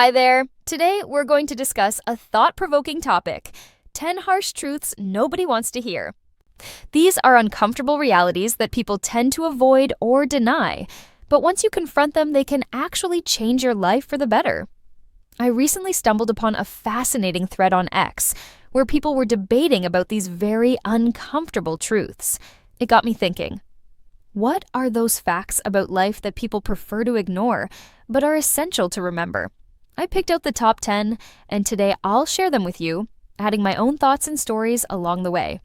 Hi there. Today, we're going to discuss a thought-provoking topic: 10 harsh truths nobody wants to hear. These are uncomfortable realities that people tend to avoid or deny, but once you confront them, they can actually change your life for the better. I recently stumbled upon a fascinating thread on X, where people were debating about these very uncomfortable truths. It got me thinking. What are those facts about life that people prefer to ignore, but are essential to remember? I picked out the top 10, and today I'll share them with you, adding my own thoughts and stories along the way.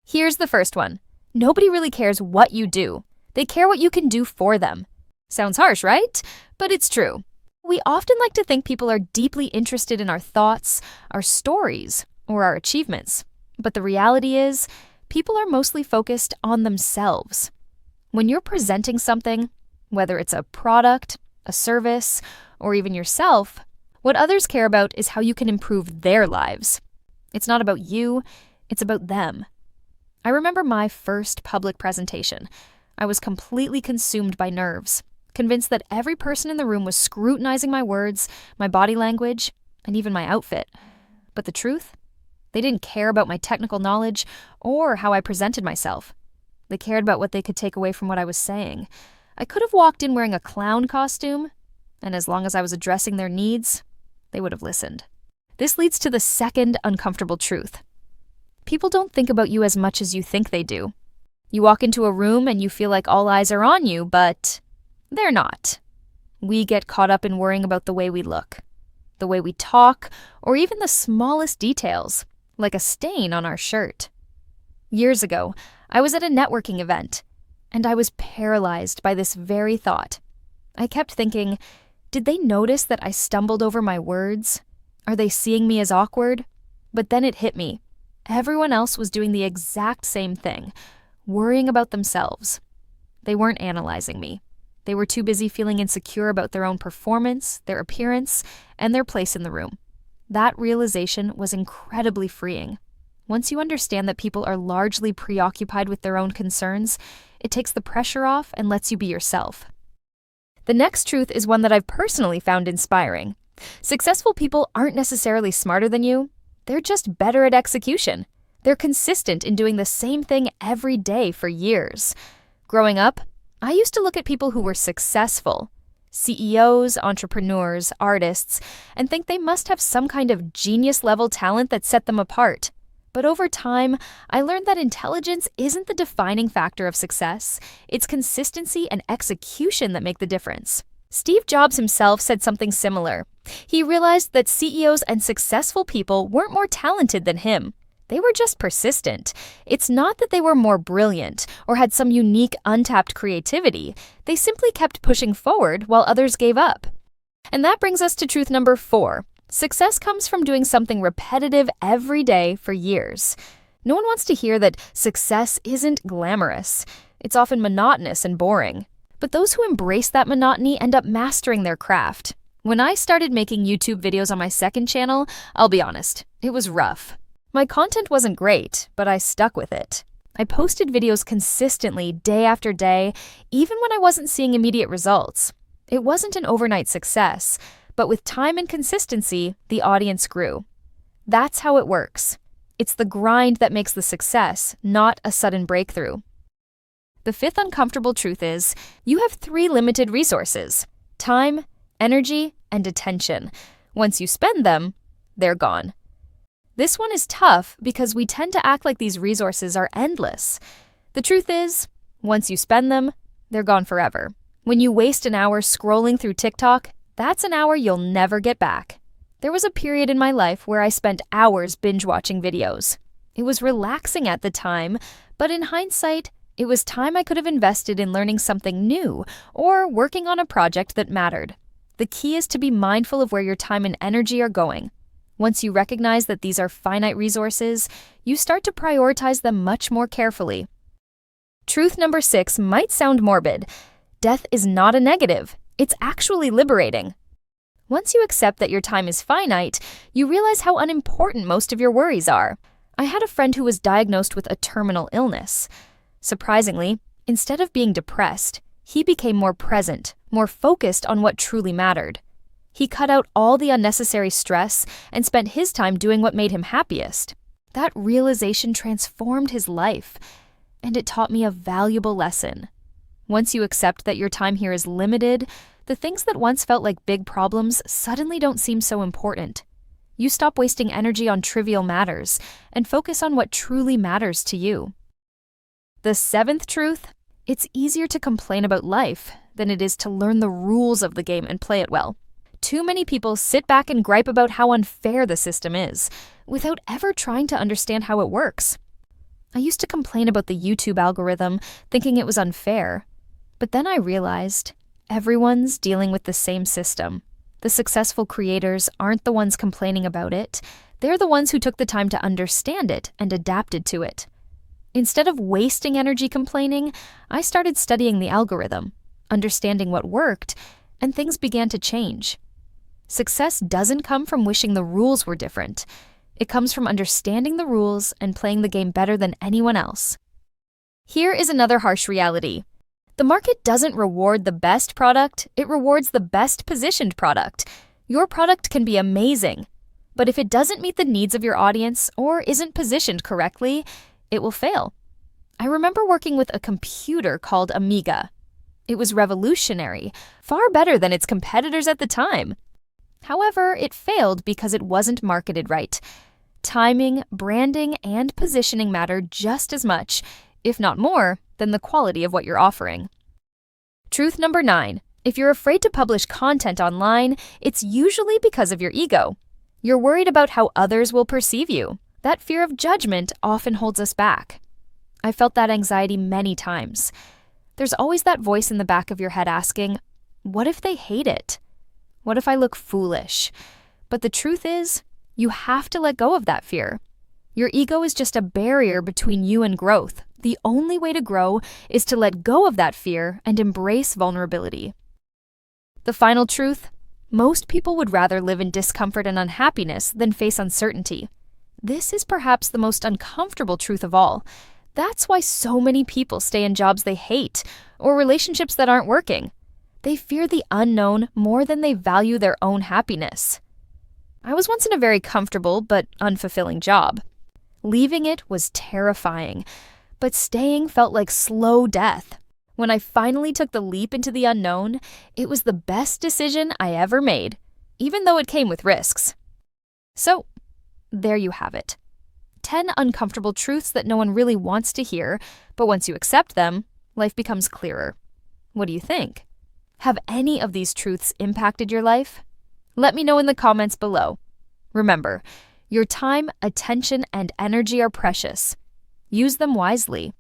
Here's the first one. Nobody really cares what you do. They care what you can do for them. Sounds harsh, right? But it's true. We often like to think people are deeply interested in our thoughts, our stories, or our achievements. But the reality is, people are mostly focused on themselves. When you're presenting something, whether it's a product, a service, or even yourself, what others care about is how you can improve their lives. It's not about you, it's about them. I remember my first public presentation. I was completely consumed by nerves, convinced that every person in the room was scrutinizing my words, my body language, and even my outfit. But the truth? They didn't care about my technical knowledge or how I presented myself. They cared about what they could take away from what I was saying. I could have walked in wearing a clown costume, and as long as I was addressing their needs, they would have listened. This leads to the second uncomfortable truth. People don't think about you as much as you think they do. You walk into a room and you feel like all eyes are on you, but they're not. We get caught up in worrying about the way we look, the way we talk, or even the smallest details, like a stain on our shirt. Years ago, I was at a networking event, and I was paralyzed by this very thought. I kept thinking, did they notice that I stumbled over my words? Are they seeing me as awkward? But then it hit me. Everyone else was doing the exact same thing, worrying about themselves. They weren't analyzing me. They were too busy feeling insecure about their own performance, their appearance, and their place in the room. That realization was incredibly freeing. Once you understand that people are largely preoccupied with their own concerns, it takes the pressure off and lets you be yourself. The next truth is one that I've personally found inspiring. Successful people aren't necessarily smarter than you. They're just better at execution. They're consistent in doing the same thing every day for years. Growing up, I used to look at people who were successful, CEOs, entrepreneurs, artists, and think they must have some kind of genius-level talent that set them apart. But over time, I learned that intelligence isn't the defining factor of success. It's consistency and execution that make the difference. Steve Jobs himself said something similar. He realized that CEOs and successful people weren't more talented than him. They were just persistent. It's not that they were more brilliant or had some unique untapped creativity. They simply kept pushing forward while others gave up. And that brings us to truth number 4. Success comes from doing something repetitive every day for years. No one wants to hear that success isn't glamorous. It's often monotonous and boring. But those who embrace that monotony end up mastering their craft. When I started making YouTube videos on my second channel, I'll be honest, it was rough. My content wasn't great, but I stuck with it. I posted videos consistently day after day, even when I wasn't seeing immediate results. It wasn't an overnight success, but with time and consistency, the audience grew. That's how it works. It's the grind that makes the success, not a sudden breakthrough. The fifth uncomfortable truth is, you have 3 limited resources: time, energy, and attention. Once you spend them, they're gone. This one is tough because we tend to act like these resources are endless. The truth is, once you spend them, they're gone forever. When you waste an hour scrolling through TikTok, that's an hour you'll never get back. There was a period in my life where I spent hours binge-watching videos. It was relaxing at the time, but in hindsight, it was time I could have invested in learning something new or working on a project that mattered. The key is to be mindful of where your time and energy are going. Once you recognize that these are finite resources, you start to prioritize them much more carefully. Truth number 6 might sound morbid. Death is not a negative. It's actually liberating. Once you accept that your time is finite, you realize how unimportant most of your worries are. I had a friend who was diagnosed with a terminal illness. Surprisingly, instead of being depressed, he became more present, more focused on what truly mattered. He cut out all the unnecessary stress and spent his time doing what made him happiest. That realization transformed his life, and it taught me a valuable lesson. Once you accept that your time here is limited, the things that once felt like big problems suddenly don't seem so important. You stop wasting energy on trivial matters and focus on what truly matters to you. The seventh truth: it's easier to complain about life than it is to learn the rules of the game and play it well. Too many people sit back and gripe about how unfair the system is, without ever trying to understand how it works. I used to complain about the YouTube algorithm, thinking it was unfair. But then I realized everyone's dealing with the same system. The successful creators aren't the ones complaining about it. They're the ones who took the time to understand it and adapted to it. Instead of wasting energy complaining, I started studying the algorithm, understanding what worked, and things began to change. Success doesn't come from wishing the rules were different. It comes from understanding the rules and playing the game better than anyone else. Here is another harsh reality. The market doesn't reward the best product, it rewards the best positioned product. Your product can be amazing, but if it doesn't meet the needs of your audience or isn't positioned correctly, it will fail. I remember working with a computer called Amiga. It was revolutionary, far better than its competitors at the time. However, it failed because it wasn't marketed right. Timing, branding, and positioning matter just as much, if not more, than the quality of what you're offering. Truth number 9. If you're afraid to publish content online, it's usually because of your ego. You're worried about how others will perceive you. That fear of judgment often holds us back. I felt that anxiety many times. There's always that voice in the back of your head asking, what if they hate it? What if I look foolish? But the truth is, you have to let go of that fear. Your ego is just a barrier between you and growth. The only way to grow is to let go of that fear and embrace vulnerability. The final truth: most people would rather live in discomfort and unhappiness than face uncertainty. This is perhaps the most uncomfortable truth of all. That's why so many people stay in jobs they hate or relationships that aren't working. They fear the unknown more than they value their own happiness. I was once in a very comfortable but unfulfilling job. Leaving it was terrifying, but staying felt like slow death. When I finally took the leap into the unknown, it was the best decision I ever made, even though it came with risks. So, there you have it. 10 uncomfortable truths that no one really wants to hear, but once you accept them, life becomes clearer. What do you think? Have any of these truths impacted your life? Let me know in the comments below. Remember, your time, attention, and energy are precious. Use them wisely.